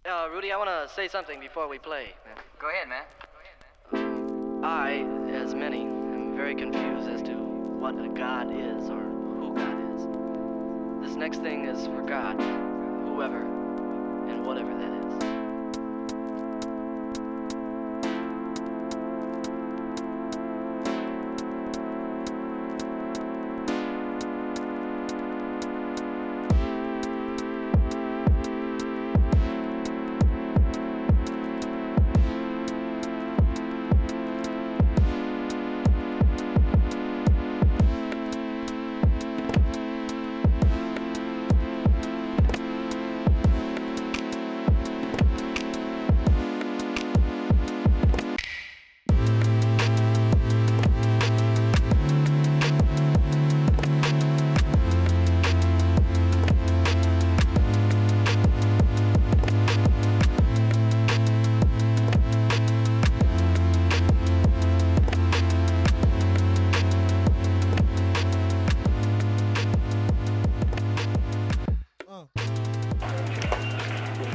Rudy, I want to say something before we play. Go ahead, man. I, as many, am very confused as to what a god is or who God is. This next thing is for God, whoever, and whatever that is.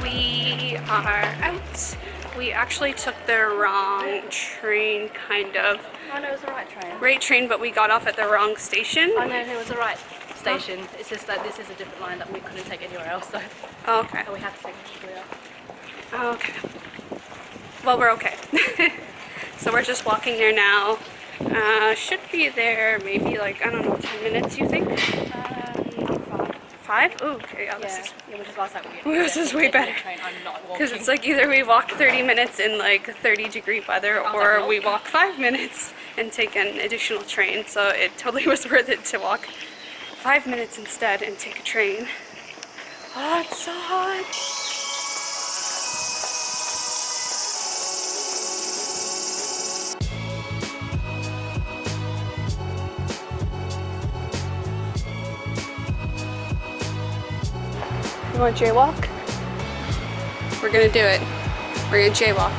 We are out. We actually took the wrong train, kind of. Oh no, it was the right train. Right train, but we got off at the wrong station. Oh no, it was the right station. It's just that this is a different line that we couldn't take anywhere else, so Oh, okay. we had to take Shibuya. Oh, okay. Well, we're okay. So we're just walking there now. Should be there maybe like, I don't know, 10 minutes, you think? 5? Oh, okay. Yeah, this which is last night this is way better. Because it's like either we walk 30 minutes in like 30-degree weather or we walk 5 minutes and take an additional train. So it totally was worth it to walk 5 minutes instead and take a train. Oh, it's so hot. You want to jaywalk? We're gonna do it. We're gonna jaywalk.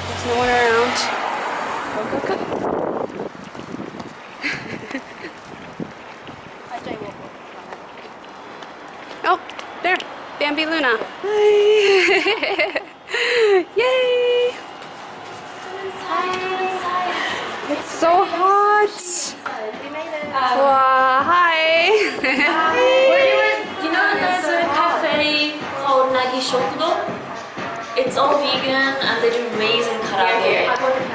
There's no one around. Go, go, go. I jaywalk. Oh, there. Bambi Luna. Hi. Yay! It's so hot. We made it. Wow, hi. You know there's a cafe called Nagi Shokudo? It's all vegan and they do amazing karaage.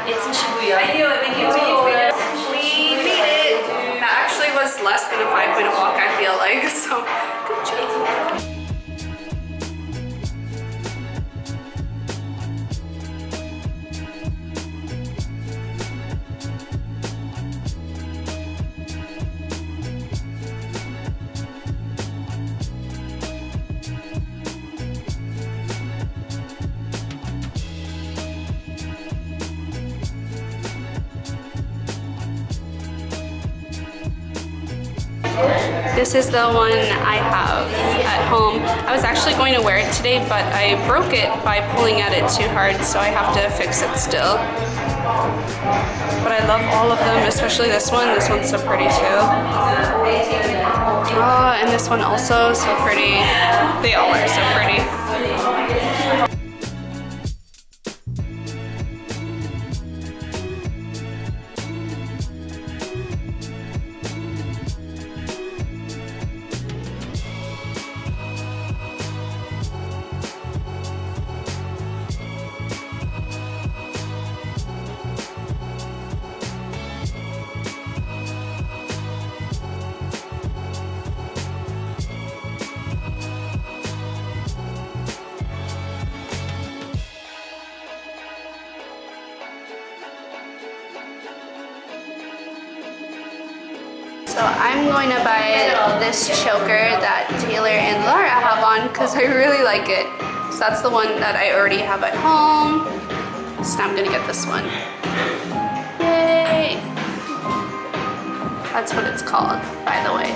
It's in Shibuya. I knew it when you told us. We made it. That actually was less than a 5-minute walk, I feel like. So, good job. This is the one I have at home. I was actually going to wear it today, but I broke it by pulling at it too hard, so I have to fix it still. But I love all of them, especially this one. This one's so pretty too. Oh, and this one also, so pretty. They all are so pretty. So I'm going to buy this choker that Taylor and Laura have on because I really like it. So that's the one that I already have at home. So now I'm going to get this one. Yay! That's what it's called, by the way.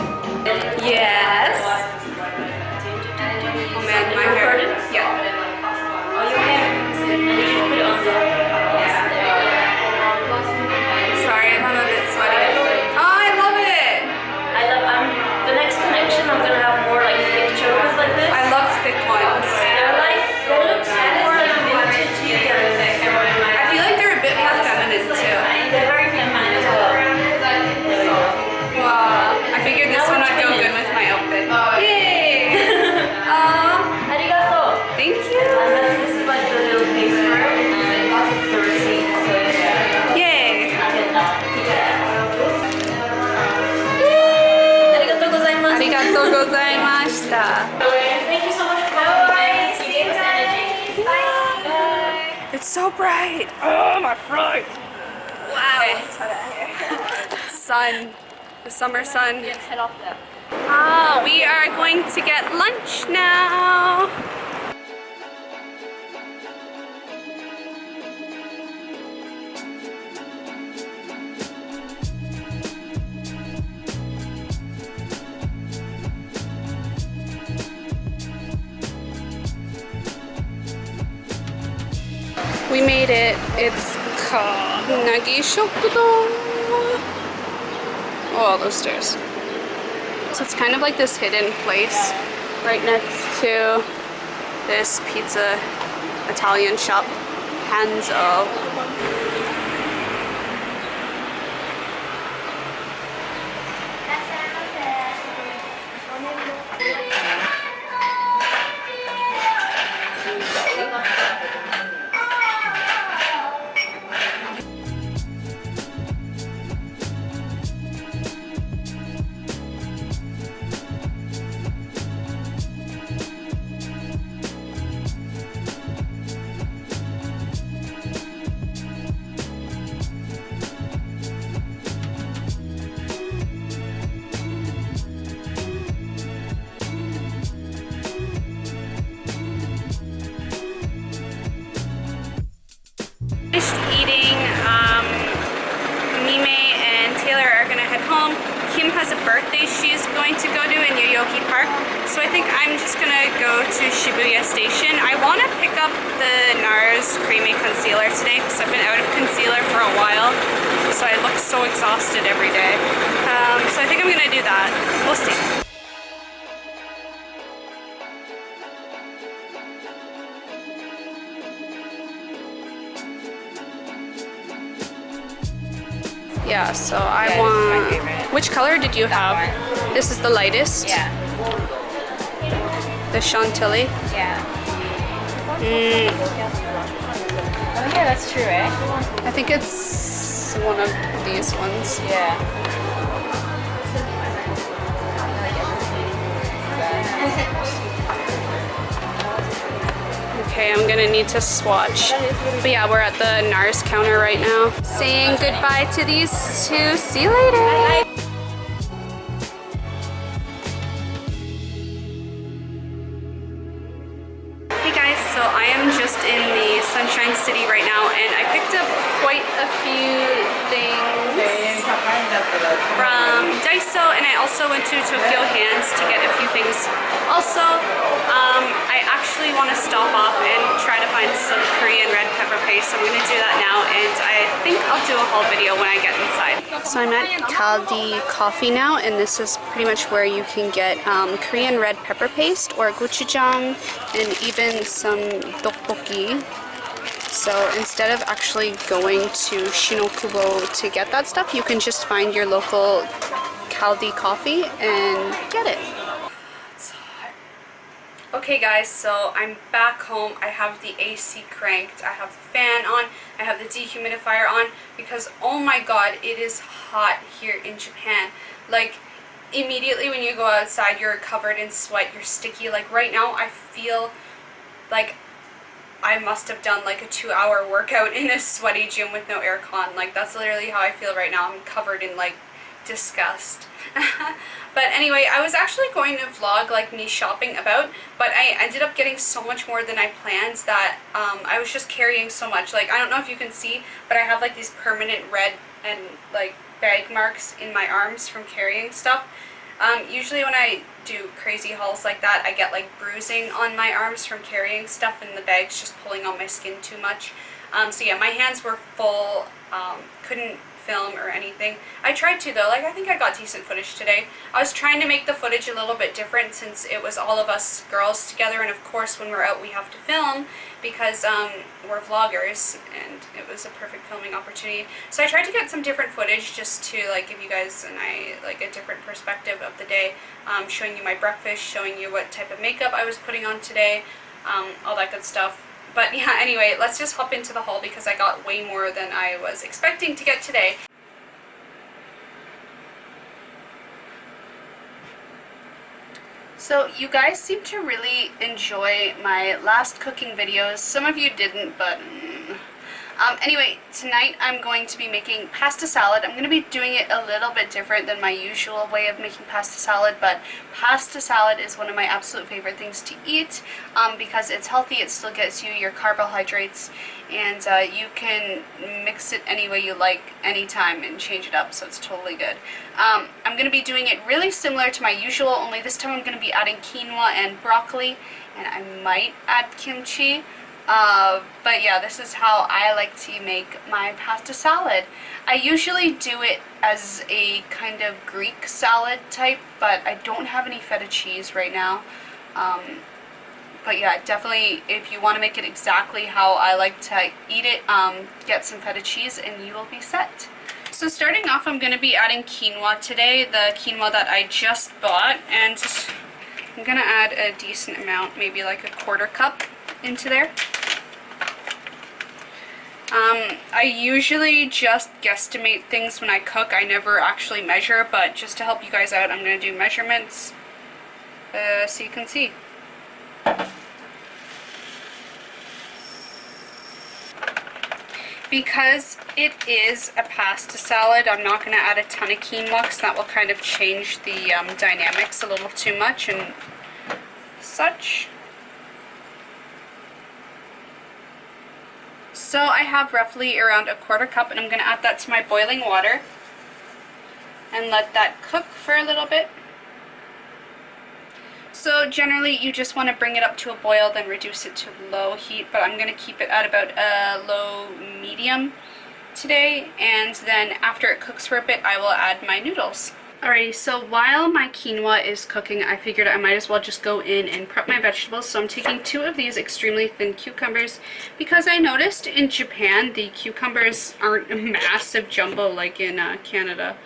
Yes. Oh man, my hair. Yeah. Oh, your hair. And you should put it on there. Sorry, I'm a bit sweaty. Oh, I love it! The next connection, I'm gonna have more like thick chokers like this. I love thick ones. They're so bright. Oh, my fright. Wow. Sun. The summer sun. Head off there. Ah, we are going to get lunch now. We made it. It's called Nagi Shokudo. Oh, all those stairs. So it's kind of like this hidden place right next to this pizza Italian shop, Hanzo. Finished eating. Mimei and Taylor are gonna head home. Kim has a birthday she's going to go to in Yoyogi Park, so I think I'm just gonna go to Shibuya Station. I want to pick up the NARS Creamy Concealer today because I've been out of concealer for a while, so I look so exhausted every day. So I think I'm gonna do that. We'll see. Yeah, so I want... Which color did you have? This is the lightest? Yeah. The Chantilly? Yeah. Oh yeah, that's true, eh? I think it's one of these ones. Yeah. Okay, I'm gonna need to swatch. But yeah, we're at the NARS counter right now. Saying goodbye to these two. See you later. Hey guys, so I am just in the Sunshine City right now and I picked up quite a few things from Daiso, and I also went to Tokyo Hands to get a few things. Also, I actually want to stop off and try to find some Korean red pepper paste, so I'm going to do that now, and I think I'll do a haul video when I get inside. So I'm at Kaldi Coffee now, and this is pretty much where you can get Korean red pepper paste or gochujang and even some tteokbokki. So instead of actually going to Shinokubo to get that stuff, you can just find your local Kaldi coffee and get it. It's hot. Okay guys, so I'm back home. I have the AC cranked, I have the fan on, I have the dehumidifier on because oh my god, it is hot here in Japan. Like immediately when you go outside, you're covered in sweat, you're sticky. Like right now I feel like I must have done like a 2-hour workout in a sweaty gym with no aircon. Like that's literally how I feel right now. I'm covered in like disgust. But anyway, I was actually going to vlog like me shopping about, but I ended up getting so much more than I planned that I was just carrying so much. Like I don't know if you can see, but I have like these permanent red and like bag marks in my arms from carrying stuff. Usually when I do crazy hauls like that, I get like bruising on my arms from carrying stuff and the bag's just pulling on my skin too much. So yeah, my hands were full, couldn't film or anything. I tried to though, like I think I got decent footage today. I was trying to make the footage a little bit different since it was all of us girls together, and of course when we're out we have to film because we're vloggers and it was a perfect filming opportunity. So I tried to get some different footage just to like give you guys and I like a different perspective of the day, showing you my breakfast, showing you what type of makeup I was putting on today, all that good stuff. But yeah, anyway, let's just hop into the haul because I got way more than I was expecting to get today. So you guys seem to really enjoy my last cooking videos. Some of you didn't, but anyway, tonight I'm going to be making pasta salad. I'm going to be doing it a little bit different than my usual way of making pasta salad, but pasta salad is one of my absolute favorite things to eat because it's healthy. It still gets you your carbohydrates, and you can mix it any way you like anytime and change it up, so it's totally good. I'm going to be doing it really similar to my usual, only this time I'm going to be adding quinoa and broccoli, and I might add kimchi. But yeah, this is how I like to make my pasta salad. I usually do it as a kind of Greek salad type, but I don't have any feta cheese right now. But yeah, definitely if you want to make it exactly how I like to eat it, get some feta cheese and you will be set. So starting off, I'm going to be adding quinoa today, the quinoa that I just bought, and I'm going to add a decent amount, maybe like a 1/4 cup into there. I usually just guesstimate things when I cook. I never actually measure, but just to help you guys out, I'm going to do measurements so you can see. Because it is a pasta salad, I'm not going to add a ton of quinoa because that will kind of change the dynamics a little too much and such. So I have roughly around a 1/4 cup, and I'm going to add that to my boiling water and let that cook for a little bit. So generally you just want to bring it up to a boil, then reduce it to low heat, but I'm going to keep it at about a low medium today, and then after it cooks for a bit I will add my noodles. Alrighty, so while my quinoa is cooking, I figured I might as well just go in and prep my vegetables. So I'm taking 2 of these extremely thin cucumbers because I noticed in Japan the cucumbers aren't a massive jumbo like in Canada.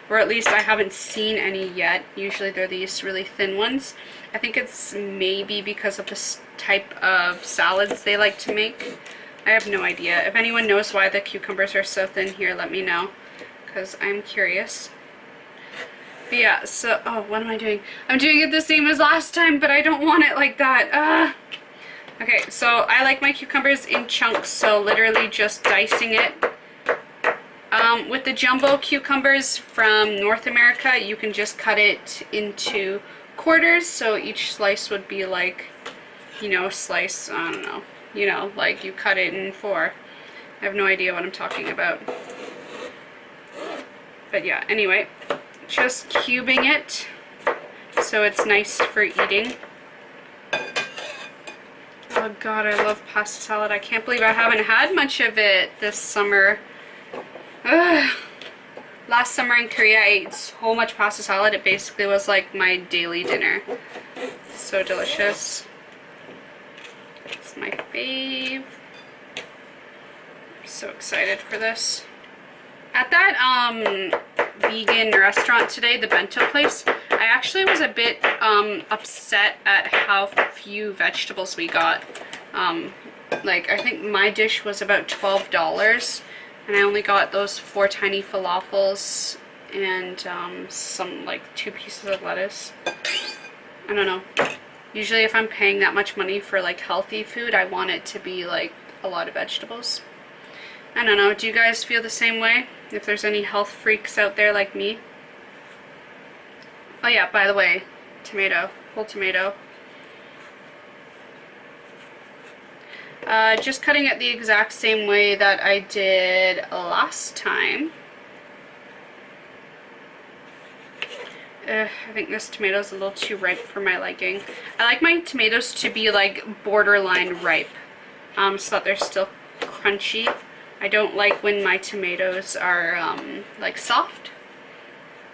Or at least I haven't seen any yet. Usually they're these really thin ones. I think it's maybe because of this type of salads they like to make. I have no idea. If anyone knows why the cucumbers are so thin here, let me know, because I'm curious. But yeah, so, oh, what am I doing? I'm doing it the same as last time, but I don't want it like that. Okay, so I like my cucumbers in chunks, so literally just dicing it. With the jumbo cucumbers from North America, you can just cut it into quarters, so each slice would be like, you know, slice, I don't know, you know, like you cut it in 4. I have no idea what I'm talking about. But yeah, anyway, just cubing it so it's nice for eating. Oh god, I love pasta salad. I can't believe I haven't had much of it this summer. Ugh. Last summer in Korea I ate so much pasta salad, it basically was like my daily dinner. So delicious. It's my fave. I'm so excited for this. At that vegan restaurant today, the bento place, I actually was a bit upset at how few vegetables we got. Like, I think my dish was about $12, and I only got those 4 tiny falafels and some, like, 2 pieces of lettuce. I don't know. Usually if I'm paying that much money for, like, healthy food, I want it to be, like, a lot of vegetables. I don't know, do you guys feel the same way? If there's any health freaks out there like me? Oh yeah, by the way, tomato, whole tomato. Just cutting it the exact same way that I did last time. I think this tomato's a little too ripe for my liking. I like my tomatoes to be like borderline ripe, so that they're still crunchy. I don't like when my tomatoes are like soft.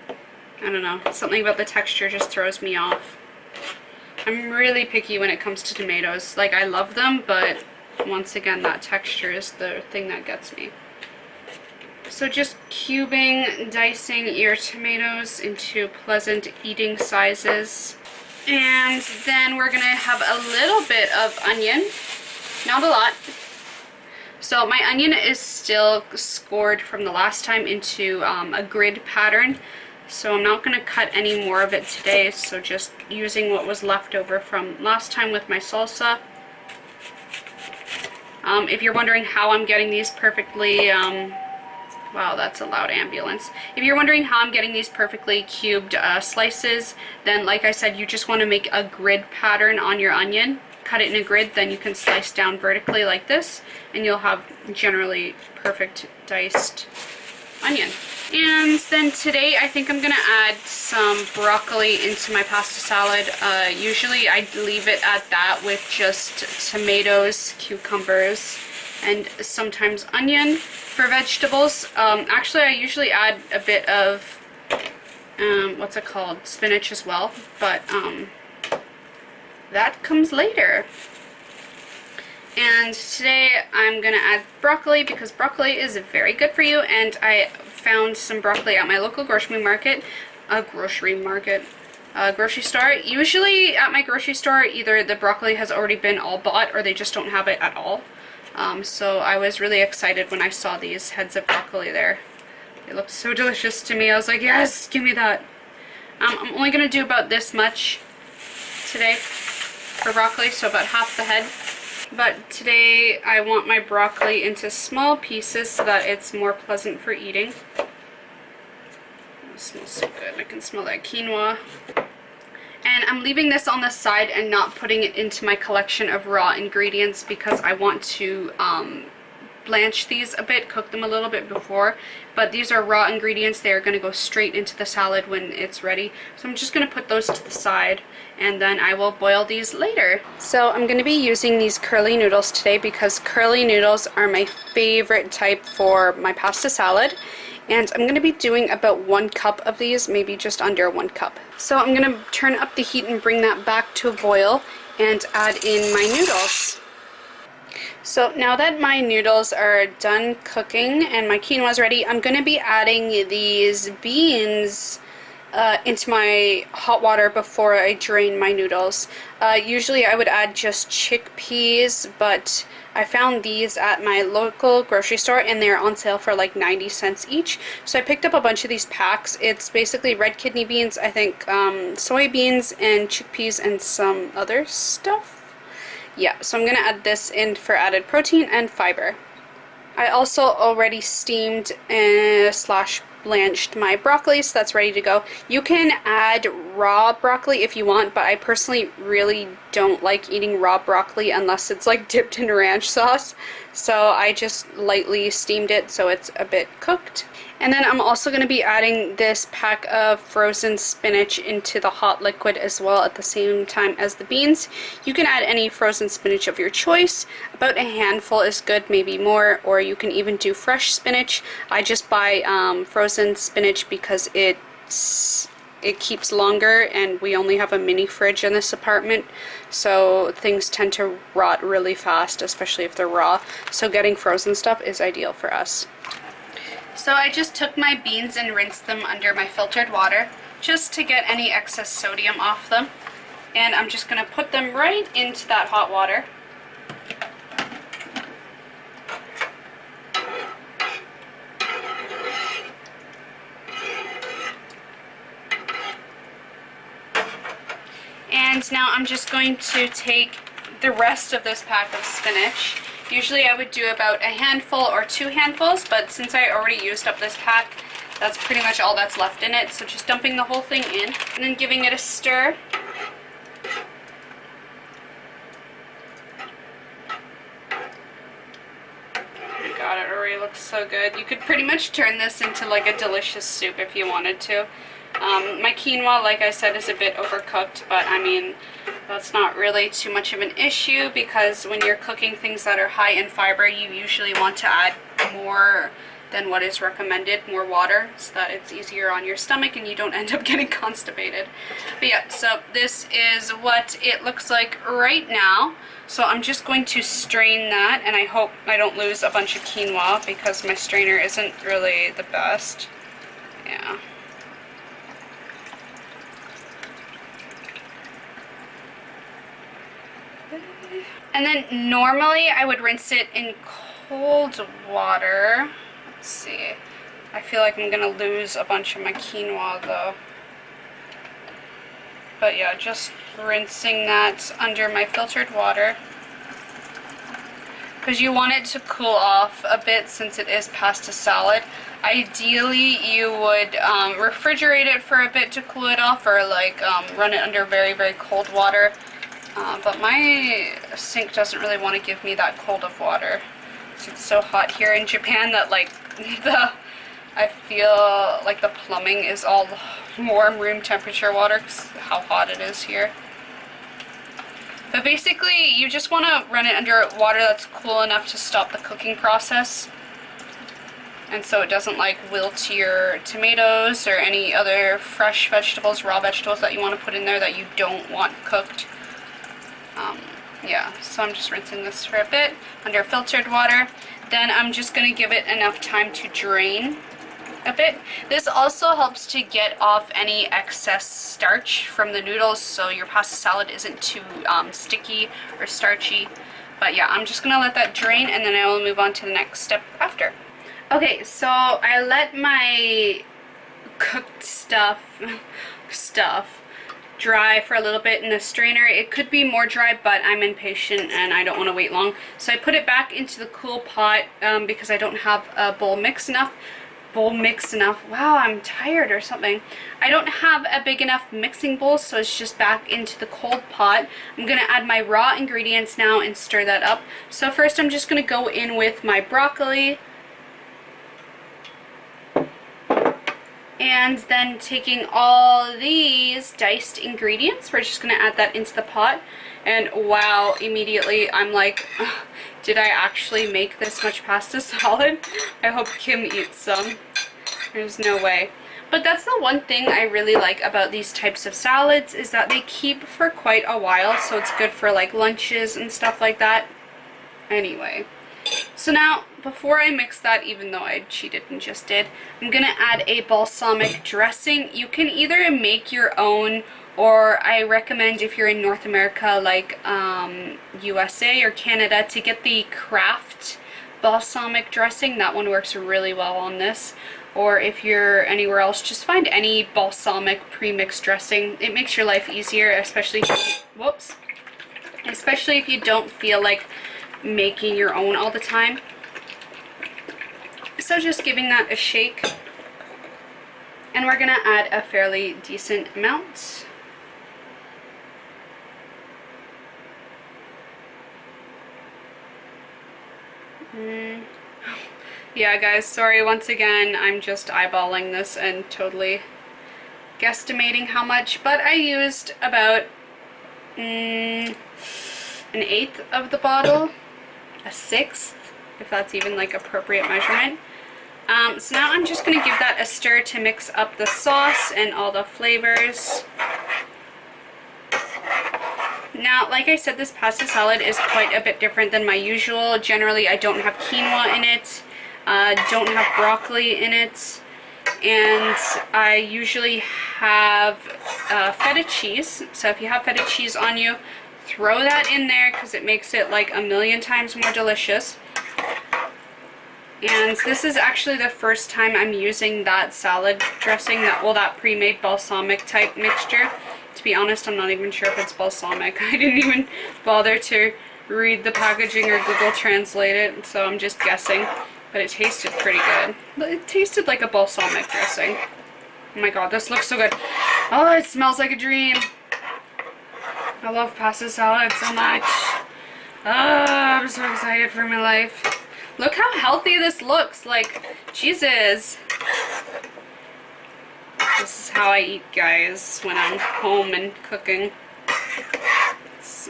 I don't know, something about the texture just throws me off. I'm really picky when it comes to tomatoes. Like, I love them, but once again, that texture is the thing that gets me. So just cubing, dicing your tomatoes into pleasant eating sizes. And then we're gonna have a little bit of onion, not a lot. So my onion is still scored from the last time into a grid pattern. So I'm not going to cut any more of it today, so just using what was left over from last time with my salsa. If you're wondering how I'm getting these perfectly, wow, that's a loud ambulance. If you're wondering how I'm getting these perfectly cubed slices, then like I said, you just want to make a grid pattern on your onion. Cut it in a grid, then you can slice down vertically like this, and you'll have generally perfect diced onion. And then today I think I'm gonna add some broccoli into my pasta salad. Usually I leave it at that with just tomatoes, cucumbers, and sometimes onion for vegetables. Actually I usually add a bit of what's it called, spinach as well, but that comes later. And today I'm gonna add broccoli because broccoli is very good for you, and I found some broccoli at my local grocery store. Usually at my grocery store, either the broccoli has already been all bought or they just don't have it at all. So I was really excited when I saw these heads of broccoli there. They looked so delicious to me. I was like, yes, give me that. I'm only gonna do about this much today for broccoli, so about half the head. But today I want my broccoli into small pieces so that it's more pleasant for eating. It smells so good. I can smell that quinoa. And I'm leaving this on the side and not putting it into my collection of raw ingredients because I want to blanch these a bit, cook them a little bit before. But these are raw ingredients. They are going to go straight into the salad when it's ready. So I'm just going to put those to the side, and then I will boil these later. So I'm going to be using these curly noodles today because curly noodles are my favorite type for my pasta salad. And I'm going to be doing about 1 cup of these, maybe just under 1 cup. So I'm going to turn up the heat and bring that back to a boil and add in my noodles. So now that my noodles are done cooking and my quinoa is ready, I'm going to be adding these beans into my hot water before I drain my noodles. Usually I would add just chickpeas, but I found these at my local grocery store and they're on sale for like 90 cents each. So I picked up a bunch of these packs. It's basically red kidney beans, I think soybeans and chickpeas and some other stuff. Yeah, so I'm going to add this in for added protein and fiber. I also already steamed slash blanched my broccoli, so that's ready to go. You can add raw broccoli if you want, but I personally really don't like eating raw broccoli unless it's like dipped in ranch sauce. So I just lightly steamed it so it's a bit cooked. And then I'm also going to be adding this pack of frozen spinach into the hot liquid as well at the same time as the beans. You can add any frozen spinach of your choice. About a handful is good, maybe more, or you can even do fresh spinach. I just buy frozen spinach because it keeps longer, and we only have a mini fridge in this apartment, so things tend to rot really fast, especially if they're raw. So getting frozen stuff is ideal for us. So I just took my beans and rinsed them under my filtered water just to get any excess sodium off them. And I'm just going to put them right into that hot water. And now I'm just going to take the rest of this pack of spinach. Usually I would do about a handful or 2 handfuls, but since I already used up this pack, that's pretty much all that's left in it. So just dumping the whole thing in and then giving it a stir. Oh my god, it already looks so good. You could pretty much turn this into like a delicious soup if you wanted to. My quinoa, like I said, is a bit overcooked, but I mean, that's not really too much of an issue because when you're cooking things that are high in fiber, you usually want to add more than what is recommended, more water, so that it's easier on your stomach and you don't end up getting constipated. But yeah, so this is what it looks like right now. So I'm just going to strain that, and I hope I don't lose a bunch of quinoa because my strainer isn't really the best. Yeah. And then normally I would rinse it in cold water. Let's see. I feel like I'm gonna lose a bunch of my quinoa though. But yeah, just rinsing that under my filtered water. Because you want it to cool off a bit since it is pasta salad. Ideally, you would refrigerate it for a bit to cool it off, or like run it under very, very cold water. But my sink doesn't really want to give me that cold of water. So it's so hot here in Japan that like I feel like the plumbing is all warm room temperature water because how hot it is here. But basically, you just want to run it under water that's cool enough to stop the cooking process. And so it doesn't like wilt your tomatoes or any other fresh vegetables, raw vegetables that you want to put in there that you don't want cooked. Yeah, so I'm just rinsing this for a bit under filtered water. Then I'm just going to give it enough time to drain a bit. This also helps to get off any excess starch from the noodles, so your pasta salad isn't too sticky or starchy. But yeah, I'm just gonna let that drain, and then I will move on to the next step after. Okay, so I let my cooked stuff dry for a little bit in the strainer. It could be more dry, but I'm impatient and I don't want to wait long. So I put it back into the cool pot because I don't have a bowl mix enough. Wow, I'm tired or something. I don't have a big enough mixing bowl, so it's just back into the cold pot. I'm gonna add my raw ingredients now and stir that up. So first I'm just gonna go in with my broccoli, and then taking all these diced ingredients, we're just gonna add that into the pot. And wow, immediately I'm like, did I actually make this much pasta salad? I hope Kim eats some. There's no way. But that's the one thing I really like about these types of salads, is that they keep for quite a while, so it's good for like lunches and stuff like that. Anyway, so now before I mix that, even though I cheated and just did, I'm gonna add a balsamic dressing. You can either make your own, or I recommend if you're in North America, like USA or Canada, to get the Kraft balsamic dressing. That one works really well on this. Or if you're anywhere else, just find any balsamic pre-mixed dressing. It makes your life easier, especially if you, especially if you don't feel like making your own all the time. So just giving that a shake, and we're gonna add a fairly decent amount. Yeah guys, sorry once again, I'm just eyeballing this and totally guesstimating how much, but I used about an eighth of the bottle, a sixth, if that's even like appropriate measurement. So now I'm just going to give that a stir to mix up the sauce and all the flavors. Now, like I said, this pasta salad is quite a bit different than my usual. Generally, I don't have quinoa in it, don't have broccoli in it, and I usually have feta cheese. So if you have feta cheese on you, throw that in there because it makes it like a million times more delicious. And this is actually the first time I'm using that salad dressing, that pre-made balsamic type mixture. To be honest, I'm not even sure if it's balsamic. I didn't even bother to read the packaging or Google Translate it, so I'm just guessing. But it tasted pretty good. It tasted like a balsamic dressing. Oh my god, this looks so good. Oh, it smells like a dream. I love pasta salad so much. Oh, I'm so excited for my life. Look how healthy this looks. Like, Jesus. This is how I eat, guys, when I'm home and cooking.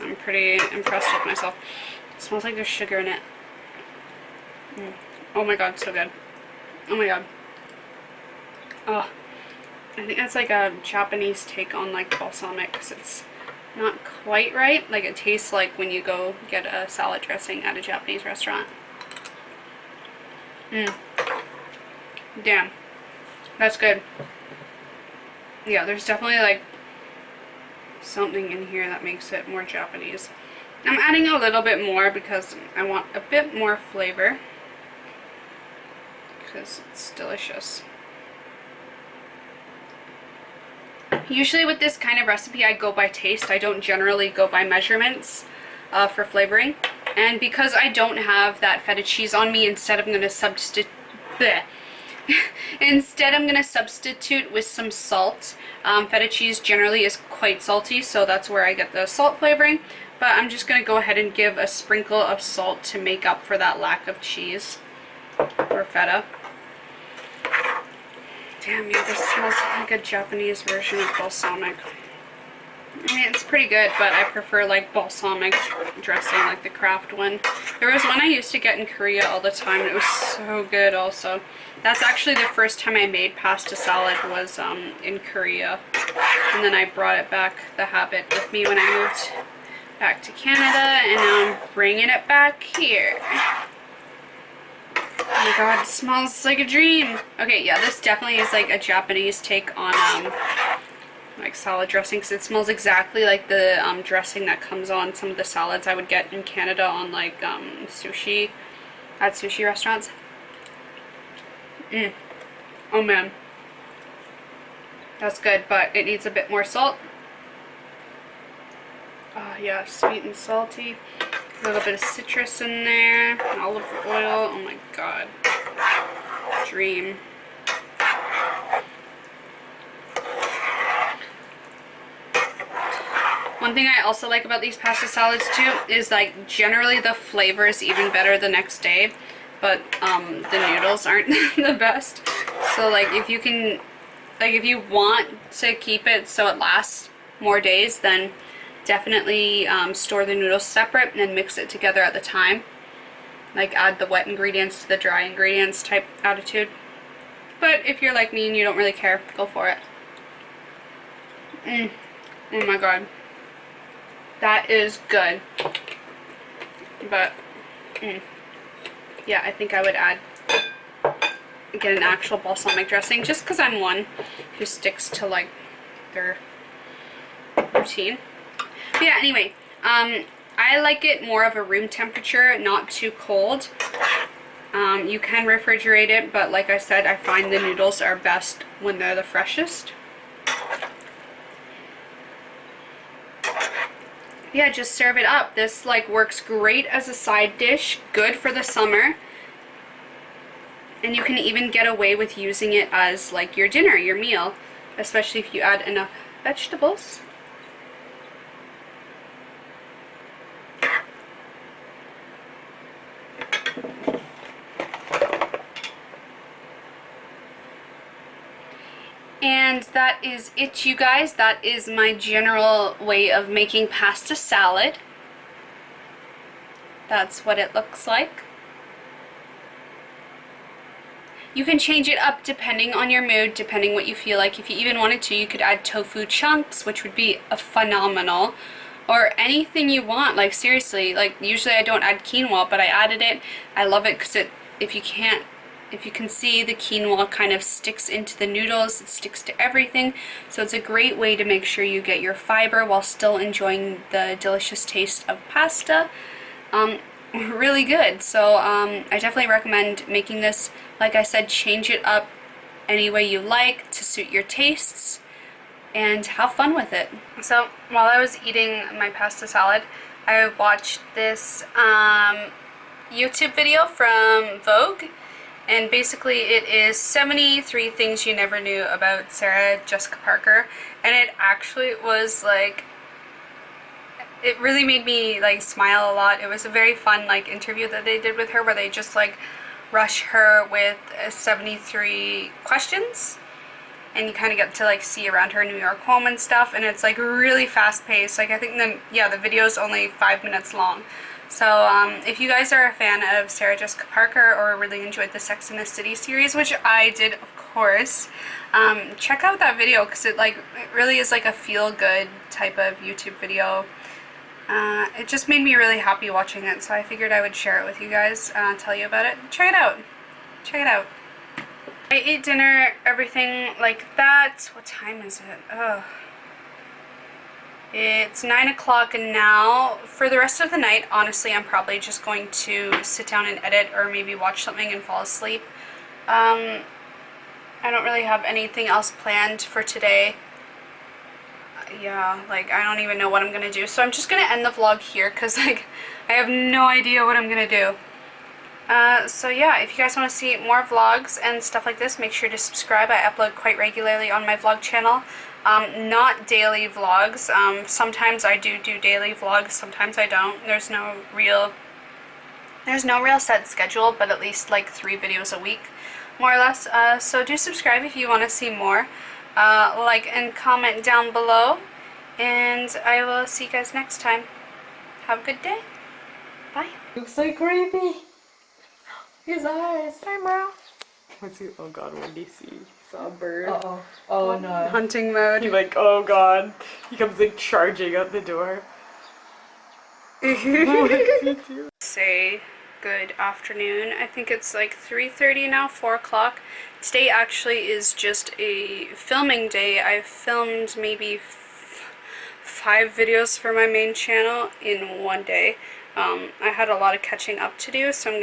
I'm pretty impressed with myself. It smells like there's sugar in it. Oh my god, so good. Oh my god. Oh, I think that's like a Japanese take on like balsamic, because it's not quite right. Like, it tastes like when you go get a salad dressing at a Japanese restaurant. Damn. That's good. Yeah, there's definitely like something in here that makes it more Japanese. I'm adding a little bit more because I want a bit more flavor. because it's delicious. Usually with this kind of recipe I go by taste. I don't generally go by measurements for flavoring. And because I don't have that feta cheese on me, instead I'm going to substitute with some salt. Feta cheese generally is quite salty, so that's where I get the salt flavoring. But I'm just going to go ahead and give a sprinkle of salt to make up for that lack of cheese or feta. Damn, yeah, this smells like a Japanese version of balsamic. I mean, it's pretty good, but I prefer like balsamic dressing, like the Kraft one. There was one I used to get in Korea all the time, and it was so good also. That's actually the first time I made pasta salad was in Korea. And then I brought it back, the habit, with me when I moved back to Canada, and now I'm bringing it back here. Oh my god, it smells like a dream. Okay, yeah, this definitely is like a Japanese take on like salad dressing, because it smells exactly like the dressing that comes on some of the salads I would get in Canada on like sushi, at sushi restaurants. Oh man, that's good, but it needs a bit more salt. Oh yeah, sweet and salty. A little bit of citrus in there, olive oil. Oh my god, dream. One thing I also like about these pasta salads too is like generally the flavor is even better the next day, but the noodles aren't the best. So like if you can, like if you want to keep it so it lasts more days, then definitely store the noodles separate and then mix it together at the time. Like add the wet ingredients to the dry ingredients type attitude. But if you're like me and you don't really care, go for it. Oh my god. That is good. But, yeah, I think I would get an actual balsamic dressing just because I'm one who sticks to like their routine. But yeah, anyway, I like it more of a room temperature, not too cold. You can refrigerate it, but like I said, I find the noodles are best when they're the freshest. Yeah, just serve it up. This like works great as a side dish, good for the summer. And you can even get away with using it as like your dinner, your meal, especially if you add enough vegetables. And that is it, you guys. That is my general way of making pasta salad. That's what it looks like. You can change it up depending on your mood, depending what you feel like. If you even wanted to, you could add tofu chunks, which would be phenomenal. Or anything you want, like seriously. Like usually I don't add quinoa, but I added it. I love it because if you can see, the quinoa kind of sticks into the noodles, it sticks to everything. So it's a great way to make sure you get your fiber while still enjoying the delicious taste of pasta. Really good. So I definitely recommend making this. Like I said, change it up any way you like to suit your tastes and have fun with it. So while I was eating my pasta salad, I watched this YouTube video from Vogue. And basically it is 73 things you never knew about Sarah Jessica Parker. And it actually was like, it really made me like smile a lot. It was a very fun like interview that they did with her, where they just like rush her with 73 questions. And you kind of get to like see around her New York home and stuff. And it's like really fast paced. Like I think the video is only 5 minutes long. So if you guys are a fan of Sarah Jessica Parker or really enjoyed the Sex and the City series, which I did of course, check out that video because it really is like a feel-good type of YouTube video. It just made me really happy watching it, so I figured I would share it with you guys, tell you about it. Check it out. Check it out. I ate dinner, everything like that. What time is it? Ugh. It's 9 o'clock now. For the rest of the night, honestly, I'm probably just going to sit down and edit or maybe watch something and fall asleep. I don't really have anything else planned for today. Yeah, like I don't even know what I'm gonna do. So I'm just gonna end the vlog here because like I have no idea what I'm gonna do. So yeah, if you guys want to see more vlogs and stuff like this, make sure to subscribe. I upload quite regularly on my vlog channel. Not daily vlogs. Sometimes I do daily vlogs, sometimes I don't. There's no real set schedule, but at least like 3 videos a week, more or less. So do subscribe if you want to see more. Like and comment down below, and I will see you guys next time. Have a good day. Bye. Looks so creepy. His eyes. Hi, bro. What's he? Oh god, what did he see? He saw a bird. Uh-oh. Oh no. Hunting mode. He's like, oh god. He comes like charging out the door. Say good afternoon. I think it's like 3:30 now, 4 o'clock. Today actually is just a filming day. I've filmed maybe 5 videos for my main channel in one day. I had a lot of catching up to do, so I'm